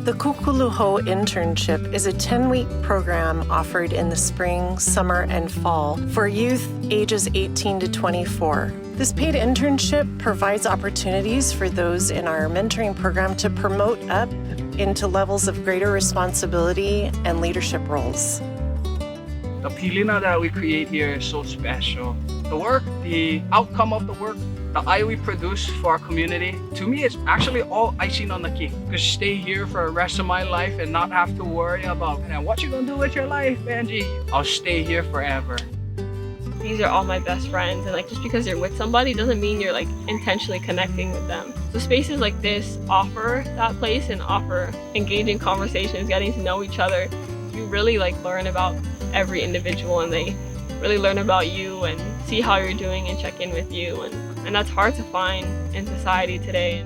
The Kukuluho Internship is a 10-week program offered in the spring, summer, and fall for youth ages 18 to 24. This paid internship provides opportunities for those in our mentoring program to promote up into levels of greater responsibility and leadership roles. The pilina that we create here is so special. The work, the outcome of the work, the eye we produce for our community, to me it's actually all icing on the cake. To stay here for the rest of my life and not have to worry about what you gonna do with your life, Angie. I'll stay here forever. These are all my best friends, and just because you're with somebody doesn't mean you're intentionally connecting with them. So spaces like this offer that place and offer engaging conversations, getting to know each other. You really learn about every individual, and they really learn about you and see how you're doing and check in with you, and that's hard to find in society today.